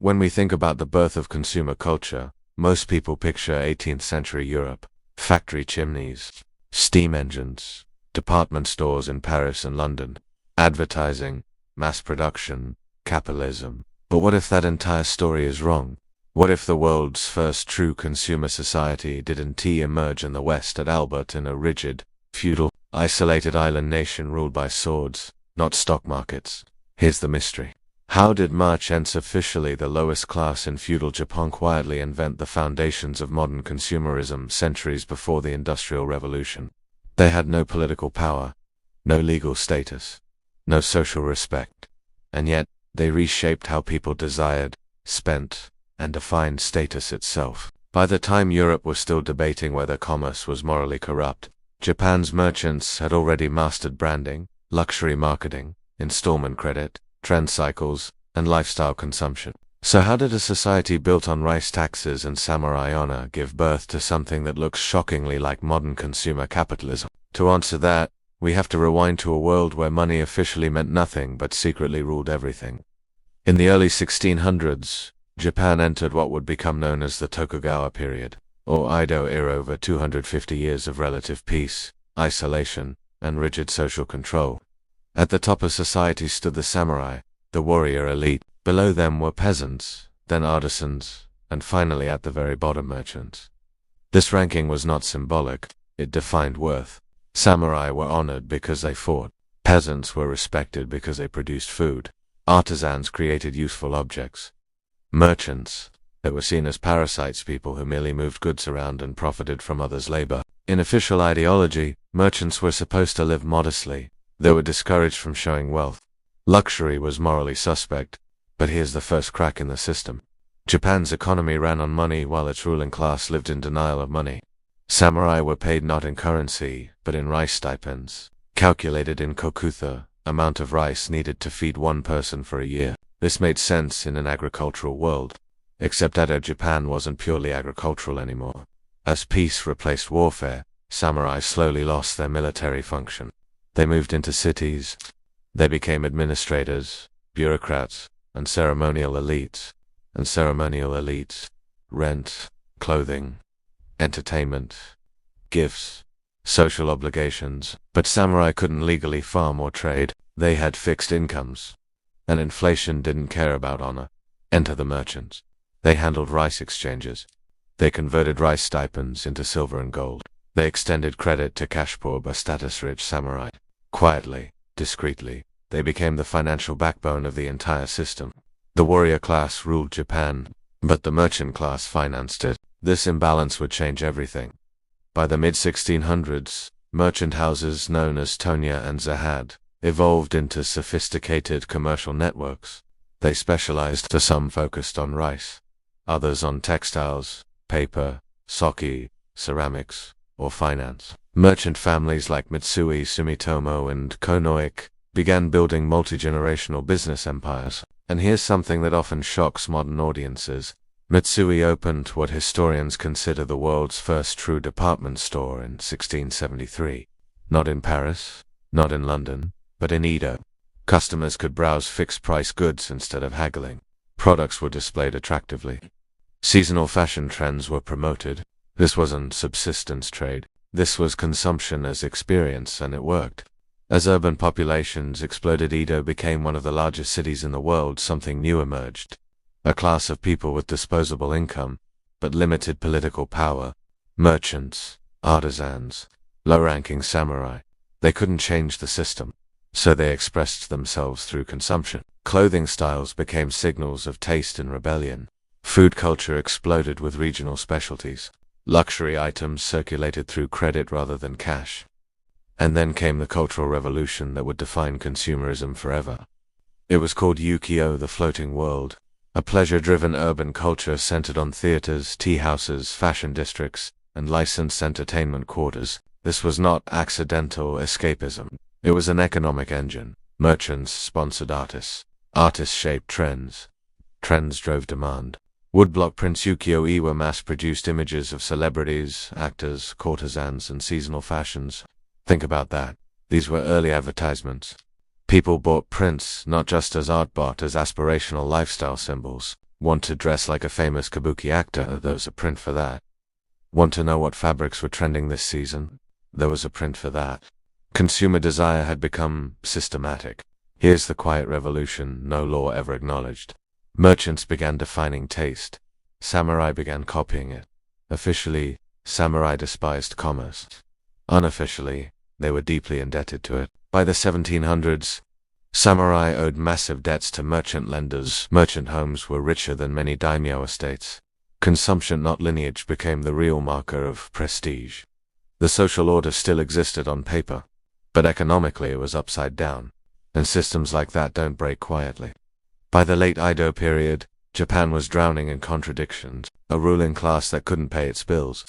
When we think about the birth of consumer culture, most people picture 18th century Europe, factory chimneys, steam engines, department stores in Paris and London, advertising, mass production, capitalism. But what if that entire story is wrong? What if the world's first true consumer society didn't emerge in the West at Albert in a rigid, feudal, isolated island nation ruled by swords, not stock markets? Here's the mystery. How did merchants, officially the lowest class in feudal Japan, quietly invent the foundations of modern consumerism centuries before the Industrial Revolution? They had no political power, no legal status, no social respect, and yet they reshaped how people desired, spent, and defined status itself. By the time Europe was still debating whether commerce was morally corrupt, Japan's merchants had already mastered branding, luxury marketing, installment credit, trend cycles, and lifestyle consumption. So how did a society built on rice taxes and samurai honor give birth to something that looks shockingly like modern consumer capitalism? To answer that, we have to rewind to a world where money officially meant nothing but secretly ruled everything. In the early 1600s, Japan entered what would become known as the Tokugawa period, or Edo era, over 250 years of relative peace, isolation, and rigid social control. At the top of society stood the samurai, the warrior elite. Below them were peasants, then artisans, and finally at the very bottom, merchants. This ranking was not symbolic, it defined worth. Samurai were honored because they fought. Peasants were respected because they produced food. Artisans created useful objects. Merchants, they were seen as parasites, people who merely moved goods around and profited from others' labor. In official ideology, merchants were supposed to live modestly. They were discouraged from showing wealth. Luxury was morally suspect, but here's the first crack in the system. Japan's economy ran on money while its ruling class lived in denial of money. Samurai were paid not in currency, but in rice stipends, calculated in kokutha, amount of rice needed to feed one person for a year. This made sense in an agricultural world, except Edo Japan wasn't purely agricultural anymore. As peace replaced warfare, samurai slowly lost their military function. They moved into cities. They became administrators, bureaucrats, and ceremonial elites. Rent, clothing, entertainment, gifts, social obligations. But samurai couldn't legally farm or trade. They had fixed incomes. And inflation didn't care about honor. Enter the merchants. They handled rice exchanges. They converted rice stipends into silver and gold. They extended credit to cash-poor but status-rich samurai. Quietly, discreetly, they became the financial backbone of the entire system. The warrior class ruled Japan, but the merchant class financed it. This imbalance would change everything. By the mid-1600s, merchant houses known as Tonya and Zahad evolved into sophisticated commercial networks. They specialized, some focused on rice, others on textiles, paper, sake, ceramics, or finance. Merchant families like Mitsui, Sumitomo, and Konoik began building multi-generational business empires. And here's something that often shocks modern audiences. Mitsui opened what historians consider the world's first true department store in 1673. Not in Paris, not in London, but in Edo. Customers could browse fixed-price goods instead of haggling. Products were displayed attractively. Seasonal fashion trends were promoted. This wasn't subsistence trade. This was consumption as experience, and it worked. As urban populations exploded, Edo became one of the largest cities in the world. Something new emerged. A class of people with disposable income, but limited political power. Merchants, artisans, low-ranking samurai. They couldn't change the system, so they expressed themselves through consumption. Clothing styles became signals of taste and rebellion. Food culture exploded with regional specialties. Luxury items circulated through credit rather than cash. And then came the Cultural Revolution that would define consumerism forever. It was called Ukiyo, the floating world, a pleasure-driven urban culture centered on theaters, tea houses, fashion districts, and licensed entertainment quarters. This was not accidental escapism. It was an economic engine. Merchants sponsored artists. Artists shaped trends. Trends drove demand. Woodblock prints ukiyo-e were mass-produced images of celebrities, actors, courtesans, and seasonal fashions. Think about that. These were early advertisements. People bought prints not just as art but as aspirational lifestyle symbols. Want to dress like a famous kabuki actor? There was a print for that. Want to know what fabrics were trending this season? There was a print for that. Consumer desire had become systematic. Here's the quiet revolution no law ever acknowledged. Merchants began defining taste. Samurai began copying it. Officially, samurai despised commerce. Unofficially, they were deeply indebted to it. By the 1700s, samurai owed massive debts to merchant lenders. Merchant homes were richer than many daimyo estates. Consumption, not lineage, became the real marker of prestige. The social order still existed on paper, but economically it was upside down, and systems like that don't break quietly. By the late Edo period, Japan was drowning in contradictions: a ruling class that couldn't pay its bills,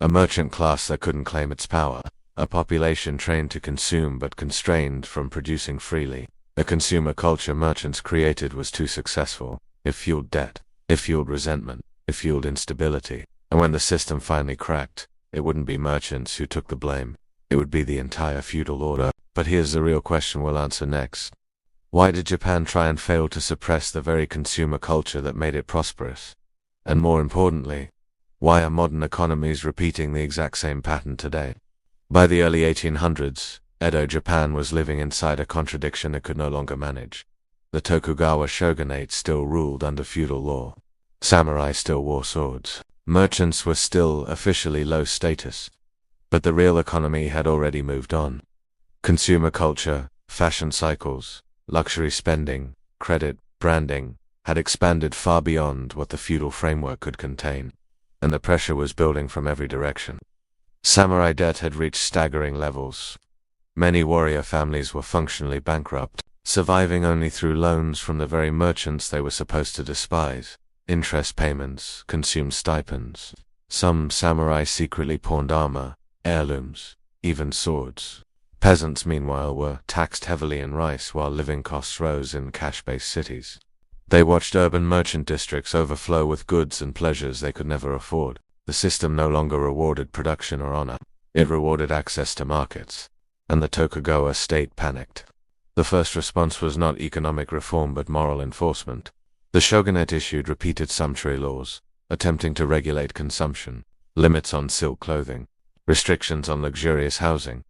a merchant class that couldn't claim its power, a population trained to consume but constrained from producing freely. The consumer culture merchants created was too successful. It fueled debt, it fueled resentment, it fueled instability, and when the system finally cracked, it wouldn't be merchants who took the blame. It would be the entire feudal order. But here's the real question we'll answer next. Why did Japan try and fail to suppress the very consumer culture that made it prosperous? And more importantly, why are modern economies repeating the exact same pattern today? By the early 1800s, Edo Japan was living inside a contradiction it could no longer manage. The Tokugawa shogunate still ruled under feudal law. Samurai still wore swords. Merchants were still officially low status. But the real economy had already moved on. Consumer culture, fashion cycles, luxury spending, credit, branding, had expanded far beyond what the feudal framework could contain, and the pressure was building from every direction. Samurai debt had reached staggering levels. Many warrior families were functionally bankrupt, surviving only through loans from the very merchants they were supposed to despise. Interest payments, consumed stipends. Some samurai secretly pawned armor, heirlooms, even swords. Peasants, meanwhile, were taxed heavily in rice while living costs rose in cash-based cities. They watched urban merchant districts overflow with goods and pleasures they could never afford. The system no longer rewarded production or honor. It rewarded access to markets. And the Tokugawa state panicked. The first response was not economic reform but moral enforcement. The shogunate issued repeated sumptuary laws, attempting to regulate consumption, limits on silk clothing, restrictions on luxurious housing,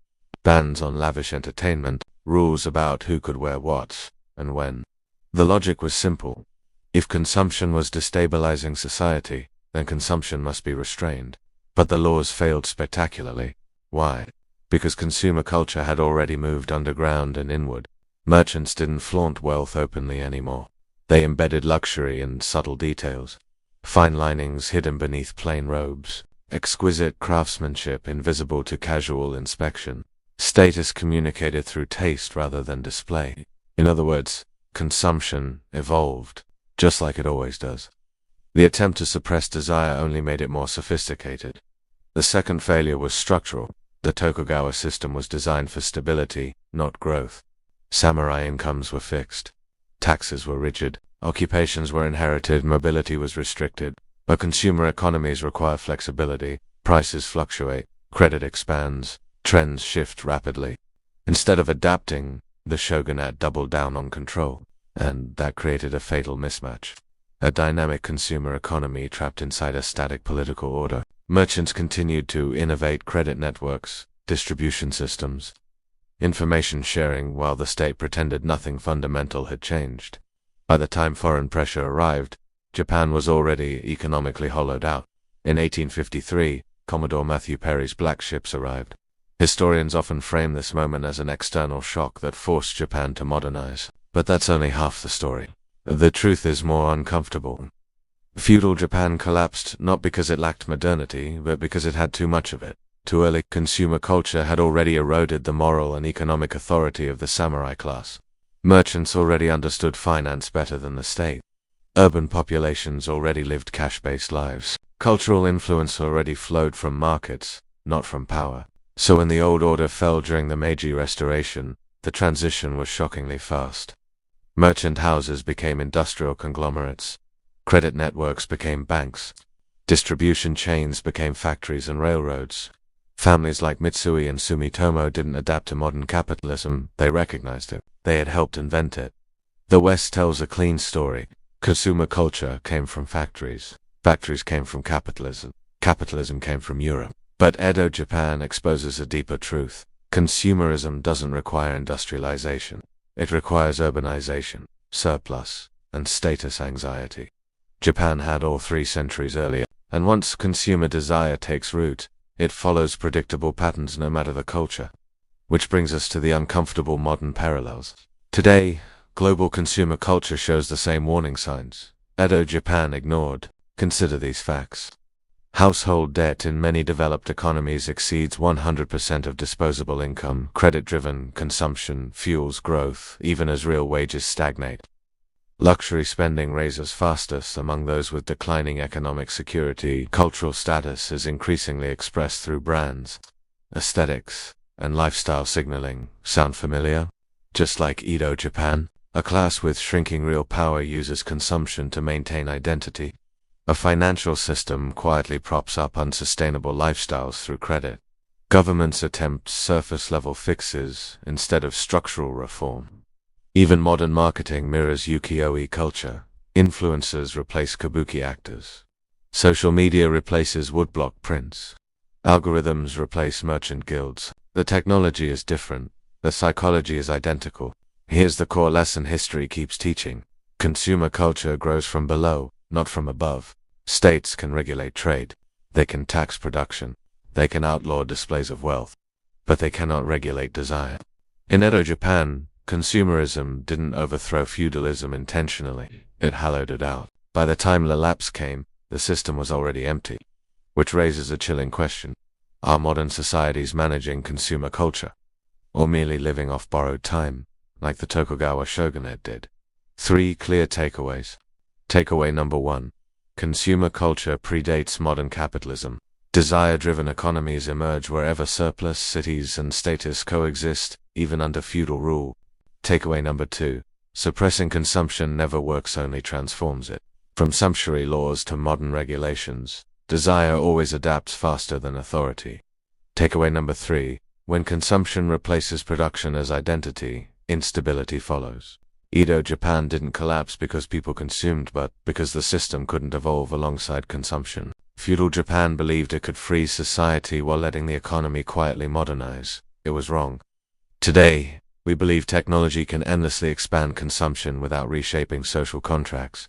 bans on lavish entertainment, rules about who could wear what, and when. The logic was simple. If consumption was destabilizing society, then consumption must be restrained. But the laws failed spectacularly. Why? Because consumer culture had already moved underground and inward. Merchants didn't flaunt wealth openly anymore. They embedded luxury in subtle details. Fine linings hidden beneath plain robes. Exquisite craftsmanship invisible to casual inspection. Status communicated through taste rather than display. In other words, consumption evolved, just like it always does. The attempt to suppress desire only made it more sophisticated. The second failure was structural. The Tokugawa system was designed for stability, not growth. Samurai incomes were fixed. Taxes were rigid. Occupations were inherited. Mobility was restricted. But consumer economies require flexibility. Prices fluctuate. Credit expands. Trends shift rapidly. Instead of adapting, the shogunate doubled down on control. And that created a fatal mismatch. A dynamic consumer economy trapped inside a static political order. Merchants continued to innovate credit networks, distribution systems, information sharing, while the state pretended nothing fundamental had changed. By the time foreign pressure arrived, Japan was already economically hollowed out. In 1853, Commodore Matthew Perry's black ships arrived. Historians often frame this moment as an external shock that forced Japan to modernize. But that's only half the story. The truth is more uncomfortable. Feudal Japan collapsed not because it lacked modernity, but because it had too much of it. Too early. Consumer culture had already eroded the moral and economic authority of the samurai class. Merchants already understood finance better than the state. Urban populations already lived cash-based lives. Cultural influence already flowed from markets, not from power. So when the old order fell during the Meiji Restoration, the transition was shockingly fast. Merchant houses became industrial conglomerates. Credit networks became banks. Distribution chains became factories and railroads. Families like Mitsui and Sumitomo didn't adapt to modern capitalism, they recognized it. They had helped invent it. The West tells a clean story. Consumer culture came from factories. Factories came from capitalism. Capitalism came from Europe. But Edo Japan exposes a deeper truth. Consumerism doesn't require industrialization. It requires urbanization, surplus, and status anxiety. Japan had all 3 centuries earlier, and once consumer desire takes root, it follows predictable patterns no matter the culture. Which brings us to the uncomfortable modern parallels. Today, global consumer culture shows the same warning signs. Edo Japan ignored. Consider these facts. Household debt in many developed economies exceeds 100% of disposable income. Credit-driven consumption fuels growth, even as real wages stagnate. Luxury spending raises fastest among those with declining economic security. Cultural status is increasingly expressed through brands. Aesthetics and lifestyle signaling sound familiar? Just like Edo Japan, a class with shrinking real power uses consumption to maintain identity. A financial system quietly props up unsustainable lifestyles through credit. Governments attempt surface-level fixes instead of structural reform. Even modern marketing mirrors ukiyo-e culture. Influencers replace kabuki actors. Social media replaces woodblock prints. Algorithms replace merchant guilds. The technology is different. The psychology is identical. Here's the core lesson history keeps teaching. Consumer culture grows from below, not from above. States can regulate trade. They can tax production. They can outlaw displays of wealth. But they cannot regulate desire. In Edo Japan, consumerism didn't overthrow feudalism intentionally. It hollowed it out. By the time the lapse came, the system was already empty. Which raises a chilling question. Are modern societies managing consumer culture? Or merely living off borrowed time, like the Tokugawa shogunate did? 3 clear takeaways. Takeaway number 1. Consumer culture predates modern capitalism. Desire-driven economies emerge wherever surplus, cities, and status coexist, even under feudal rule. Takeaway number 2. Suppressing consumption never works, only transforms it. From sumptuary laws to modern regulations, desire always adapts faster than authority. Takeaway number 3. When consumption replaces production as identity, instability follows. Edo Japan didn't collapse because people consumed, but because the system couldn't evolve alongside consumption. Feudal Japan believed it could free society while letting the economy quietly modernize. It was wrong. Today, we believe technology can endlessly expand consumption without reshaping social contracts.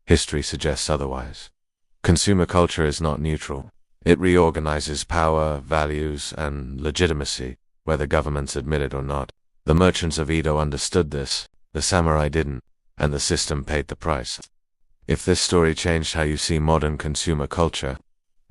History suggests otherwise. Consumer culture is not neutral. It reorganizes power, values, and legitimacy, whether governments admit it or not. The merchants of Edo understood this. The samurai didn't, and the system paid the price. If this story changed how you see modern consumer culture,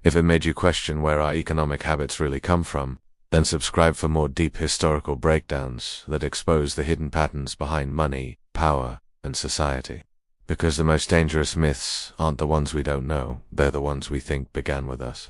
if it made you question where our economic habits really come from, then subscribe for more deep historical breakdowns that expose the hidden patterns behind money, power, and society. Because the most dangerous myths aren't the ones we don't know, they're the ones we think began with us.